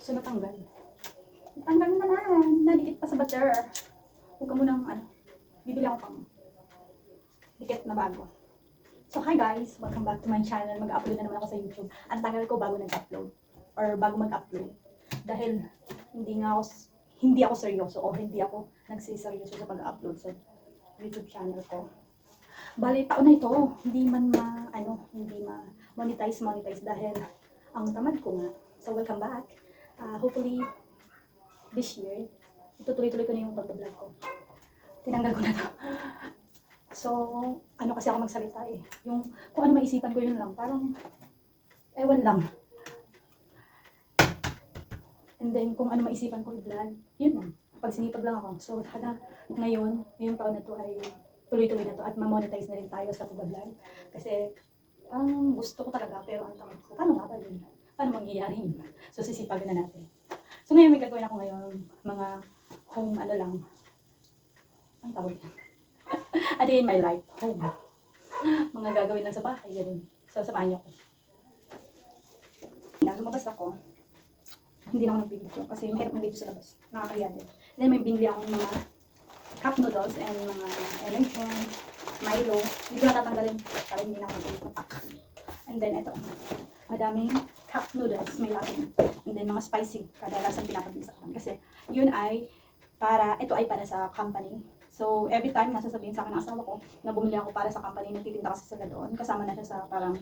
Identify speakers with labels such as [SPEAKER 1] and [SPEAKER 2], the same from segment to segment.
[SPEAKER 1] So, natanggal. Natanggal na naman. Nadikit pa sa butter. Huwag ka munang, bibili ako pang dikit na bago. So, hi guys! Welcome back to my channel. Mag-upload na naman ako sa YouTube. Ang tagal ko bago nag-upload. Or bago mag-upload. Dahil, hindi ako seryoso o hindi ako nagsiseryoso sa pag-upload sa YouTube channel ko. Bali, taon na ito, hindi monetize dahil ang tamad ko nga. So, welcome back. Hopefully, this year, itutuloy-tuloy ko na yung pag-vlog ko. Tinanggal ko na to. So, kasi ako magsalita eh. Yung, kung ano maisipan ko yun lang, parang, ewan lang. And then, kung ano maisipan ko i-vlog, yun lang. Pagsinipag lang ako. So, ngayong taon na to ay tuloy-tuloy na to at ma-monetize na rin tayo sa pag-vlog. Kasi, ang gusto ko talaga, pero ang tamad ko, paano nga ba yun? Paano mangyayari yun? So, sisipagan na natin. So, ngayon may gagawin ako ngayon, mga home, ang tawag yan. A day in my life, home. Mga gagawin lang sa bahay, ganun. So, samahan niyo ko. Lumabas ako. Hindi na ako nag-video kasi mahirap ng video sa labas. Nakakahiya din. Then, may binili akong mga cup noodles and mga energen, Milo. Hindi ko natatanggalin para hindi na ako nag-pack. And then, ito. Madaming cup noodles, may laking. And then, mga spicy, kadalasang pinapabili sa akin. Kasi, ito ay para sa company. So, every time nasasabihin sa akin ng asawa ko na bumili ako para sa company, nagtitinda kasi sila doon. Kasama na siya sa parang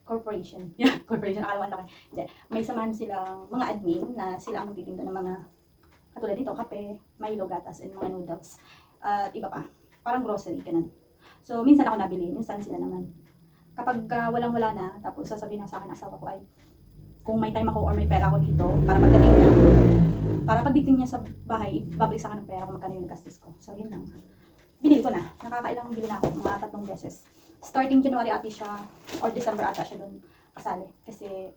[SPEAKER 1] corporation. Yeah, corporation. Akalawan lang. Hindi. May samahan silang mga admin na sila ang magtitinda ng mga katulad dito, kape, Milo, gatas, and mga noodles. At iba pa. Parang grocery, ganun. So, minsan ako nabili. Minsan sila naman. Kapag walang-wala na, tapos sasabihin sa akin ng asawa ko ay kung may time ako or may pera ako dito, para pagdating niya sa bahay, babalik sa akin ng pera kung magkano yung gastos ko. So, yun lang. Binili ko na. Nakakailang bili na ako. Mga 3 beses. Starting January ati siya, or December ata siya doon kasali. Kasi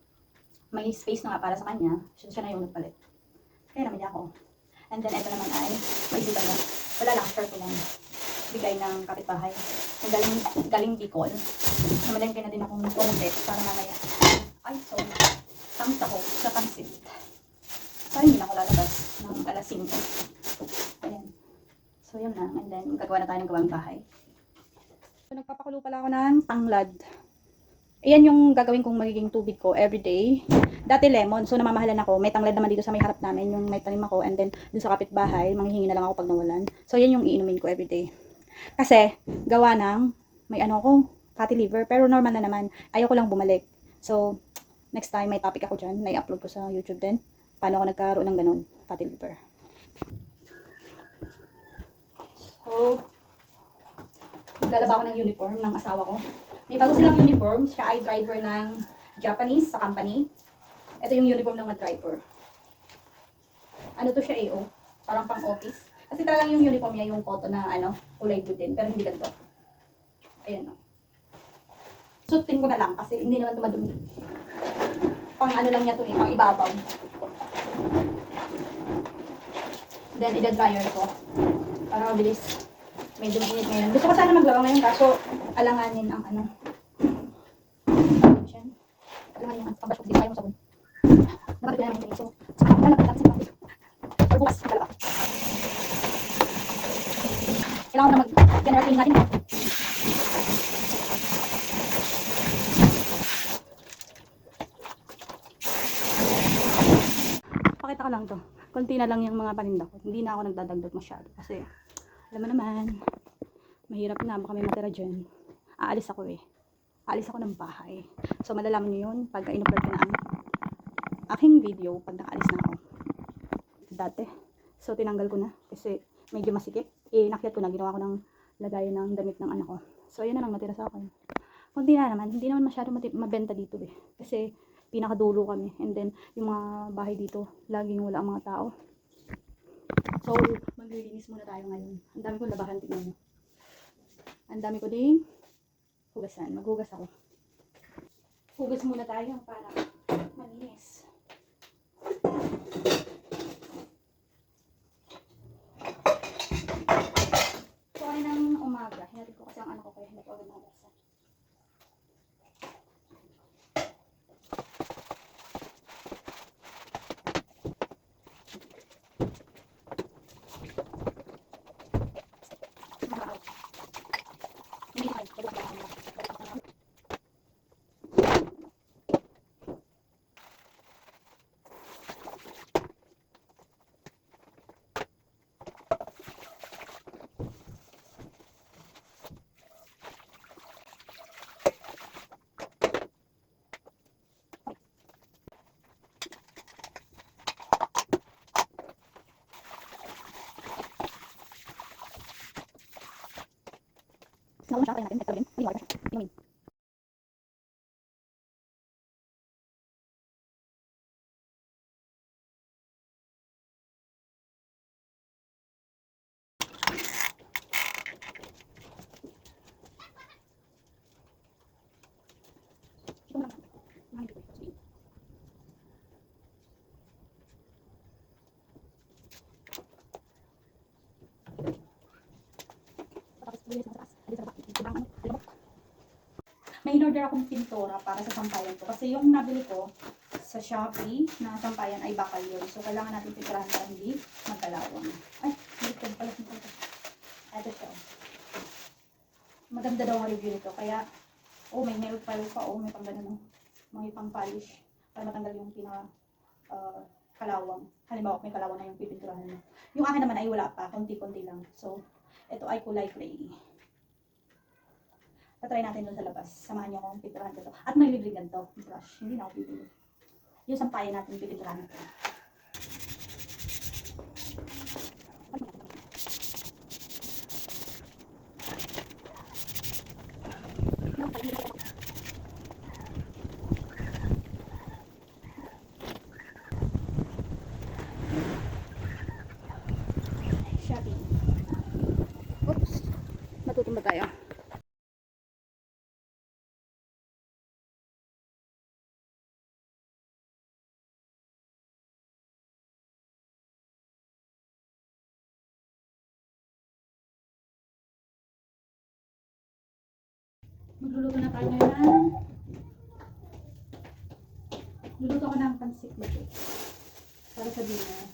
[SPEAKER 1] may space na nga para sa kanya. Siya na yung nagpalit. Kaya namili ako. And then, ito naman ay maisipan na. Wala lang, share ko lang. Bigay ng kapitbahay. Galing Bicol. Namalengke na din akong konti para mamaya. Ay, so, tams ako sa pansit. Parang hindi na ako lalabas ng alas 5. Ayan. So, yun lang. And then, gagawa na tayo ng gawang bahay. So, nagpapakulo pala ako ng tanglad. Ayan yung gagawin kong magiging tubig ko everyday. Dati lemon. So, namamahalan ako. May tanglad naman dito sa may harap namin. Yung may tanim ako. And then, dun sa kapitbahay, manghihingi na lang ako pag nawalan. So, yan yung iinumin ko everyday. Kasi, gawa ng, may fatty liver. Pero normal na naman. Ayoko lang bumalik. So, next time may topic ako dyan. Na-upload ko sa YouTube din. Paano ako nagkaroon ng ganun, fatty liver. So, maglalaba ako ng uniform ng asawa ko. May bago silang uniform. Siya ay driver ng Japanese sa company. Ito yung uniform ng mga driver. Ano to siya AO? Parang pang office. Kasi talagang yung uniform niya yung cotton na kulay blue din. Pero hindi ganito. Ayan o. Suotin ko na lang kasi hindi naman tumadumi. Pang lang niya to eh, pang ibabaw. Then, ida-dryer ko. Para mabilis. Medyo mainit ngayon. Gusto ko sana maglawa ngayon kaso alanganin ang Diyan. Alanganin ang pabasok. Dito tayo mo sabon. Nakapit na naman yung so, lalapit natin sa pabasok. Or bukas, maglalaba. Kailangan ko na mag-general clean natin. Pakita ko lang to. Konti na lang yung mga paninda ko. Hindi na ako nagdadagdag masyado. Kasi, alam mo naman, mahirap na. Baka may matira dyan. Aalis ako eh. Aalis ako ng bahay. So, malalaman nyo yun pag in-upload ko na ang aking video pag nakaalis na ako. Dati. So, tinanggal ko na. Kasi, medyo masikip. Nakyat ko na. Ginawa ko ng lagayan ng damit ng anak ko. So, ayan na lang natira sa akin. Kunti na naman. Hindi naman masyado mabenta dito eh. Kasi, pinakadulo kami. And then, yung mga bahay dito, laging wala ang mga tao. So, maglilinis muna tayo ngayon. Ang dami ko labahan, tignan nyo. Ang dami ko ding hugasan. Maghugas ako. Hugas muna tayo para malinis. So, ay ng umaga. Hinatid ko kasi ang anak ko kaya hindi ko agad nakabasan. Nauna siya, kaya natin, nagtawin, maging water siya. Inumin. Ito lang. Mahal dito. Sige. Tapos, bulilis mo sa taas. Dito sa baba. Ibang ano, libok. May in-order akong pintura para sa sampayan ko. Kasi yung nabili ko sa Shopee na sampayan ay bakal yun. So, kailangan natin pinturahan para hindi magkalawang. Ay, baliktad pala. Ito siya. Maganda daw ang review nito. Kaya, may nail file pa. May pang ganun. May pang polish. Para matanggal yung pinaka kalawang. Halimbawa, may kalawang na yung pipinturahan mo. Yung akin naman ay wala pa. Konti-konti lang. So, ito ay kulay gray. Tatry natin doon sa labas. Samahan niyo akong pinturahan ko ito. At may libre ganito. Brush. Hindi na ako pipili. Yung sampayan natin pipinturahan natin. Shopee. Oops. Matutumba tayo. Magluluto na tayo ngayon. Luluto ko ng pancit dito. Para sa dinner.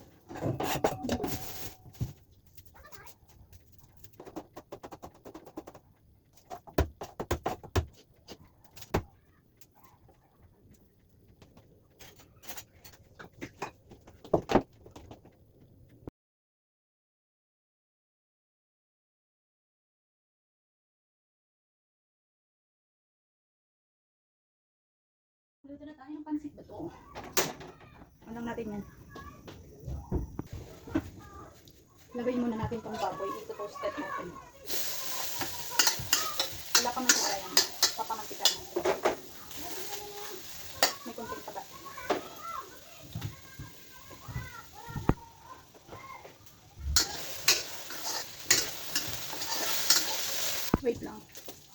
[SPEAKER 1] Luto na tayo ng pansit ba ito? Anong natin yan? Lagay muna natin itong baboy. Ito-toasted natin. Wala pa man sa yan. Papamantika natin. May konting taba. Wait lang.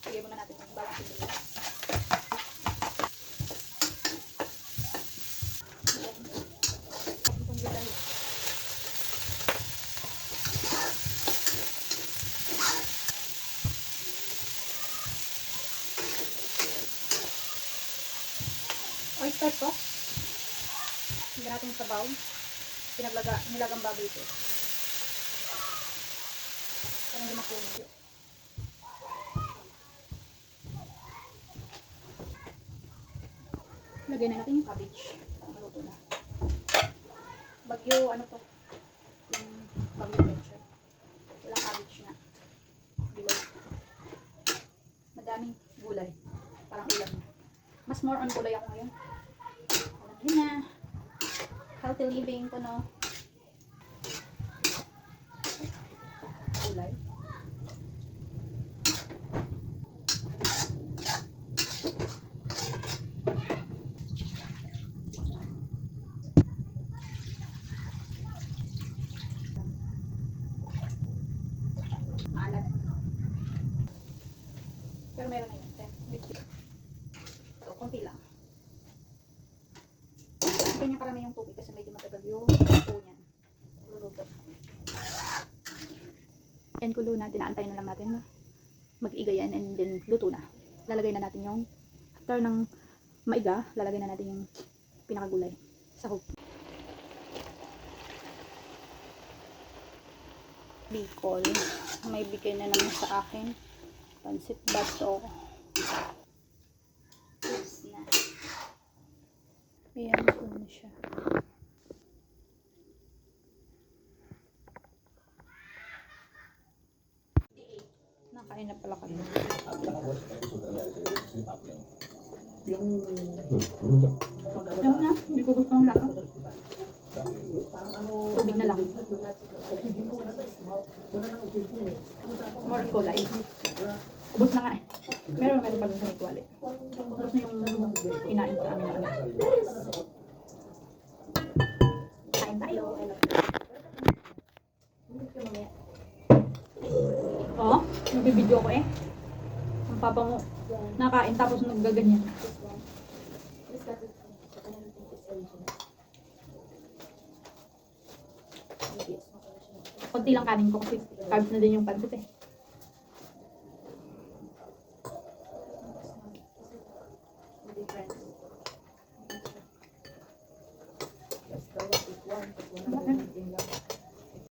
[SPEAKER 1] Lagay muna natin itong balang pilihan. Oyster sauce. Hindi natin sa bowl. Nilagang baboy ito. Para hindi makunog. Lagyan na natin yung cabbage. Para maluto na. Bagyo, ano to? Yung bagyo picture. Walang cabbage na. Below. Madaming gulay. Parang ulam na. Mas more on gulay ako ngayon. Alam yun na. Healthy living ko, no? Gulay. Maalat. Pero meron na yun. Konti lang. Kanya karami yung tubig kasi medyo matagal yung luto niyan. Luluto. Yan kulo na. Tinaantay na lang natin. Mag-iga yan and then luto na. Lalagay na natin yung after ng maiga, lalagay na natin yung pinakagulay. Sahog. Bicol. May bigay na naman sa akin. Pansit bato. Ayan ko na siya. Nakain na pala kami. Yung na, hindi ko gusto ng laka. Tubig na lang. More gulay. Ubus na nga eh. Meron pa rin sa ituwali. Ubus na yung kinain ko sa amin. Kain tayo. Oo, nagbibideo ko eh. Ang papa mo nakain tapos naggaganyan. Konti lang kanin ko kasi carbs na din yung pansit eh.